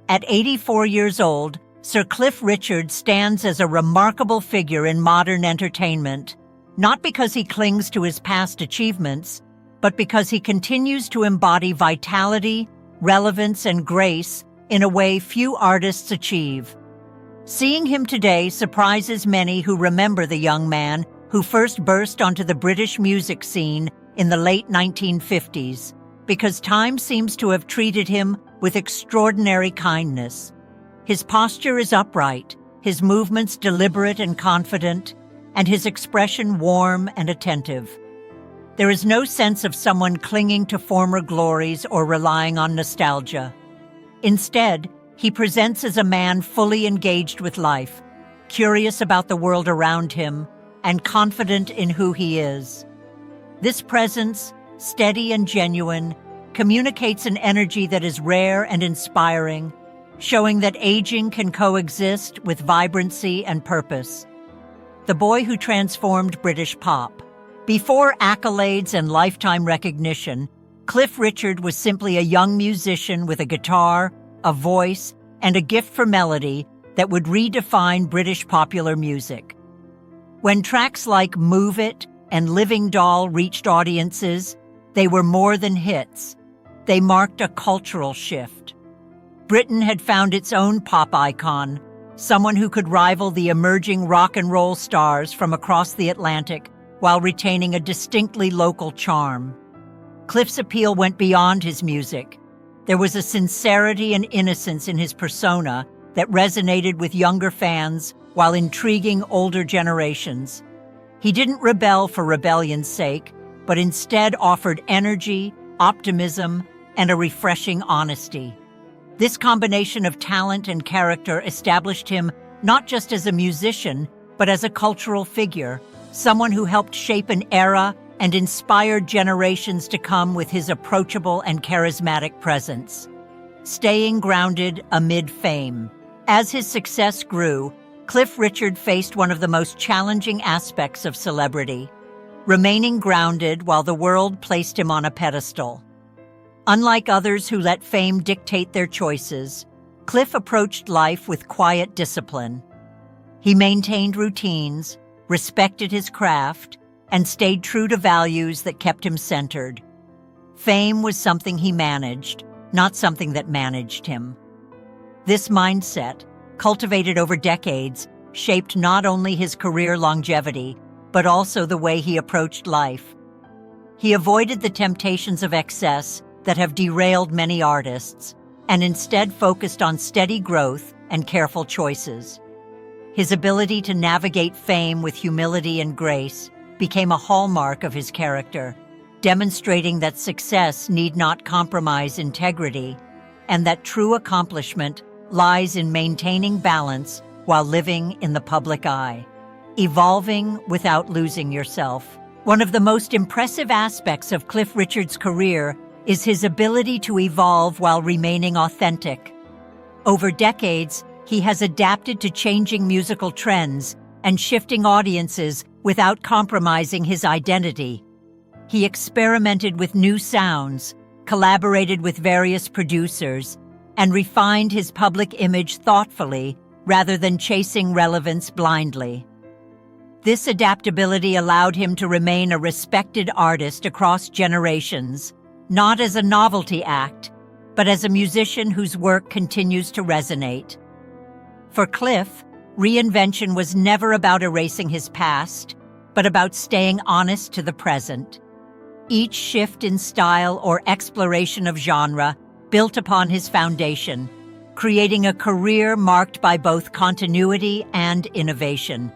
At 84 years old, Sir Cliff Richard stands as a remarkable figure in modern entertainment, not because he clings to his past achievements, but because he continues to embody vitality, relevance, and grace in a way few artists achieve. Seeing him today surprises many who remember the young man who first burst onto the British music scene in the late 1950s, because time seems to have treated him with extraordinary kindness. His posture is upright, his movements deliberate and confident, and his expression warm and attentive. There is no sense of someone clinging to former glories or relying on nostalgia. Instead, he presents as a man fully engaged with life, curious about the world around him, and confident in who he is. This presence, steady and genuine, communicates an energy that is rare and inspiring, showing that aging can coexist with vibrancy and purpose. The boy who transformed British pop. Before accolades and lifetime recognition, Cliff Richard was simply a young musician with a guitar, a voice, and a gift for melody that would redefine British popular music. When tracks like Move It and Living Doll reached audiences, they were more than hits. They marked a cultural shift. Britain had found its own pop icon, someone who could rival the emerging rock and roll stars from across the Atlantic while retaining a distinctly local charm. Cliff's appeal went beyond his music. There was a sincerity and innocence in his persona that resonated with younger fans while intriguing older generations. He didn't rebel for rebellion's sake, but instead offered energy, optimism, and a refreshing honesty. This combination of talent and character established him not just as a musician, but as a cultural figure, someone who helped shape an era and inspired generations to come with his approachable and charismatic presence. Staying grounded amid fame. As his success grew, Cliff Richard faced one of the most challenging aspects of celebrity: remaining grounded while the world placed him on a pedestal. Unlike others who let fame dictate their choices, Cliff approached life with quiet discipline. He maintained routines, respected his craft, and stayed true to values that kept him centered. Fame was something he managed, not something that managed him. This mindset, cultivated over decades, shaped not only his career longevity, but also the way he approached life. He avoided the temptations of excess that have derailed many artists, and instead focused on steady growth and careful choices. His ability to navigate fame with humility and grace became a hallmark of his character, demonstrating that success need not compromise integrity, and that true accomplishment lies in maintaining balance while living in the public eye. Evolving without losing yourself. One of the most impressive aspects of Cliff Richard's career is his ability to evolve while remaining authentic. Over decades, he has adapted to changing musical trends and shifting audiences without compromising his identity. He experimented with new sounds, collaborated with various producers, and refined his public image thoughtfully rather than chasing relevance blindly. This adaptability allowed him to remain a respected artist across generations, not as a novelty act, but as a musician whose work continues to resonate. For Cliff, reinvention was never about erasing his past, but about staying honest to the present. Each shift in style or exploration of genre built upon his foundation, creating a career marked by both continuity and innovation.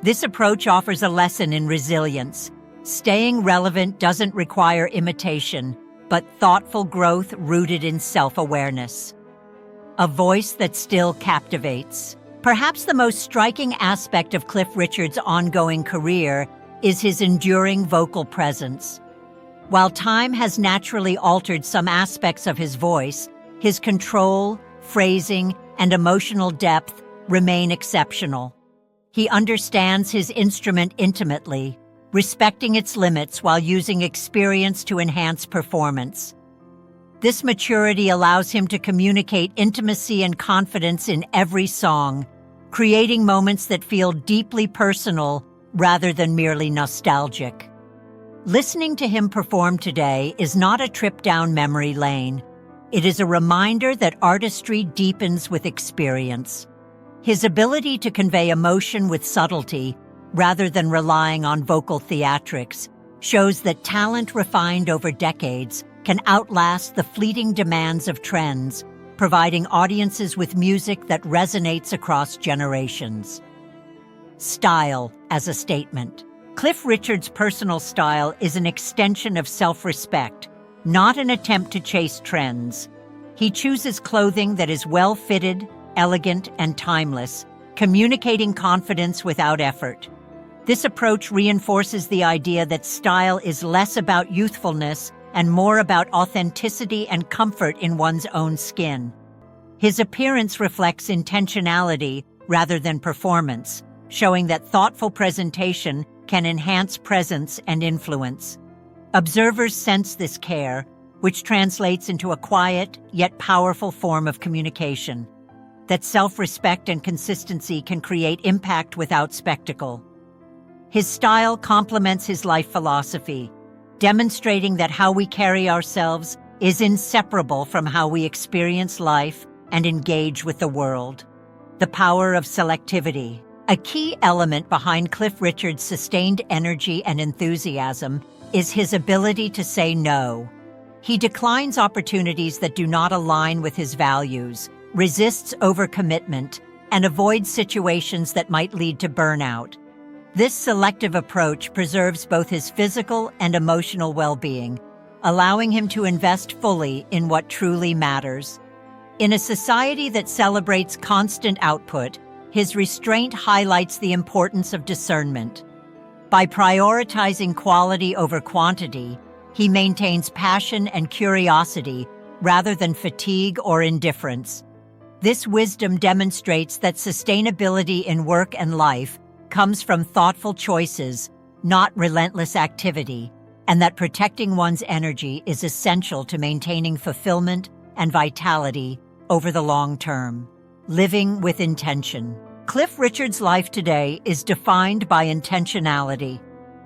This approach offers a lesson in resilience. Staying relevant doesn't require imitation, but thoughtful growth rooted in self-awareness. A voice that still captivates. Perhaps the most striking aspect of Cliff Richard's ongoing career is his enduring vocal presence. While time has naturally altered some aspects of his voice, his control, phrasing, and emotional depth remain exceptional. He understands his instrument intimately, respecting its limits while using experience to enhance performance. This maturity allows him to communicate intimacy and confidence in every song, creating moments that feel deeply personal rather than merely nostalgic. Listening to him perform today is not a trip down memory lane. It is a reminder that artistry deepens with experience. His ability to convey emotion with subtlety, rather than relying on vocal theatrics, shows that talent refined over decades can outlast the fleeting demands of trends, providing audiences with music that resonates across generations. Style as a statement. Cliff Richard's personal style is an extension of self-respect, not an attempt to chase trends. He chooses clothing that is well-fitted, elegant, and timeless, communicating confidence without effort. This approach reinforces the idea that style is less about youthfulness and more about authenticity and comfort in one's own skin. His appearance reflects intentionality rather than performance, showing that thoughtful presentation can enhance presence and influence. Observers sense this care, which translates into a quiet yet powerful form of communication. That self-respect and consistency can create impact without spectacle. His style complements his life philosophy, demonstrating that how we carry ourselves is inseparable from how we experience life and engage with the world. The power of selectivity. A key element behind Cliff Richard's sustained energy and enthusiasm is his ability to say no. He declines opportunities that do not align with his values, resists overcommitment, and avoids situations that might lead to burnout. This selective approach preserves both his physical and emotional well-being, allowing him to invest fully in what truly matters. In a society that celebrates constant output, his restraint highlights the importance of discernment. By prioritizing quality over quantity, he maintains passion and curiosity rather than fatigue or indifference. This wisdom demonstrates that sustainability in work and life comes from thoughtful choices, not relentless activity, and that protecting one's energy is essential to maintaining fulfillment and vitality over the long term. Living with intention. Cliff Richard's life today is defined by intentionality.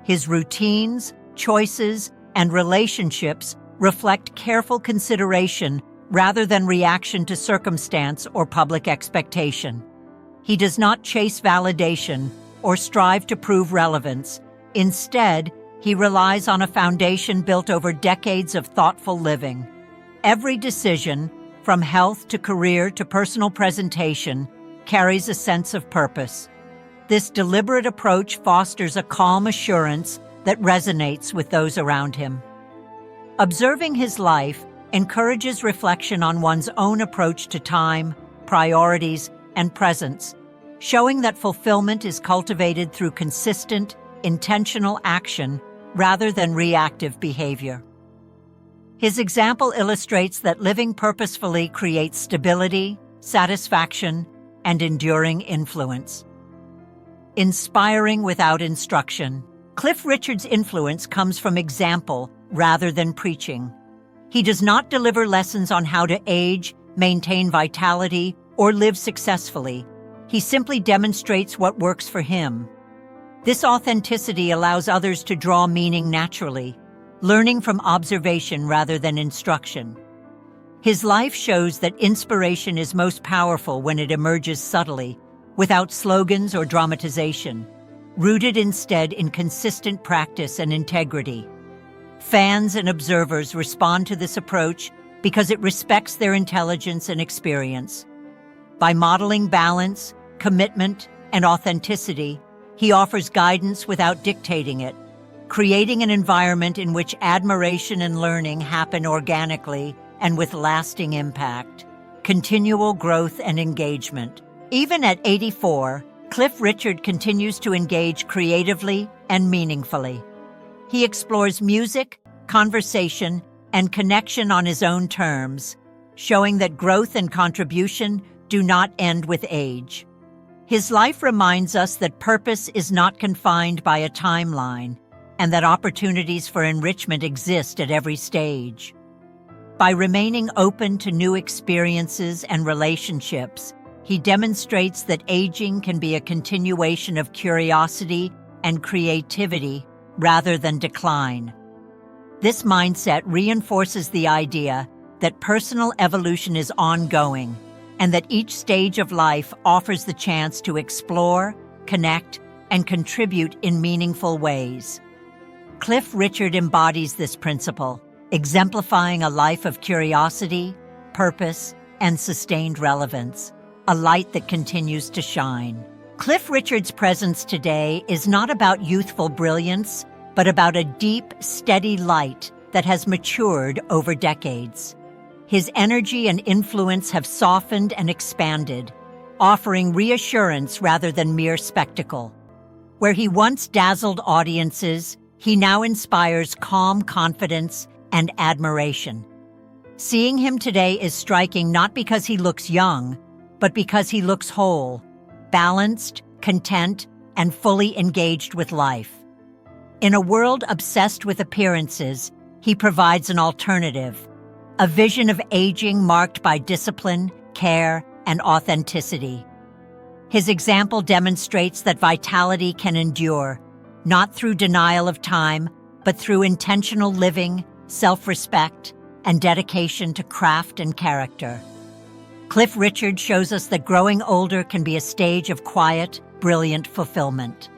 His routines, choices, and relationships reflect careful consideration rather than reaction to circumstance or public expectation. He does not chase validation or strive to prove relevance. Instead, he relies on a foundation built over decades of thoughtful living. Every decision, from health to career to personal presentation, carries a sense of purpose. This deliberate approach fosters a calm assurance that resonates with those around him. Observing his life encourages reflection on one's own approach to time, priorities, and presence, showing that fulfillment is cultivated through consistent, intentional action rather than reactive behavior. His example illustrates that living purposefully creates stability, satisfaction, and enduring influence. Inspiring without instruction. Cliff Richard's influence comes from example rather than preaching. He does not deliver lessons on how to age, maintain vitality, or live successfully. He simply demonstrates what works for him. This authenticity allows others to draw meaning naturally, learning from observation rather than instruction. His life shows that inspiration is most powerful when it emerges subtly, without slogans or dramatization, rooted instead in consistent practice and integrity. Fans and observers respond to this approach because it respects their intelligence and experience. By modeling balance, commitment, and authenticity, he offers guidance without dictating it, creating an environment in which admiration and learning happen organically and with lasting impact. Continual growth and engagement. Even at 84, Cliff Richard continues to engage creatively and meaningfully. He explores music, conversation, and connection on his own terms, showing that growth and contribution do not end with age. His life reminds us that purpose is not confined by a timeline, and that opportunities for enrichment exist at every stage. By remaining open to new experiences and relationships, he demonstrates that aging can be a continuation of curiosity and creativity rather than decline. This mindset reinforces the idea that personal evolution is ongoing and that each stage of life offers the chance to explore, connect, and contribute in meaningful ways. Cliff Richard embodies this principle, exemplifying a life of curiosity, purpose, and sustained relevance, a light that continues to shine. Cliff Richard's presence today is not about youthful brilliance, but about a deep, steady light that has matured over decades. His energy and influence have softened and expanded, offering reassurance rather than mere spectacle. Where he once dazzled audiences, he now inspires calm confidence and admiration. Seeing him today is striking not because he looks young, but because he looks whole, balanced, content, and fully engaged with life. In a world obsessed with appearances, he provides an alternative, a vision of aging marked by discipline, care, and authenticity. His example demonstrates that vitality can endure, not through denial of time, but through intentional living, self-respect, and dedication to craft and character. Cliff Richard shows us that growing older can be a stage of quiet, brilliant fulfillment.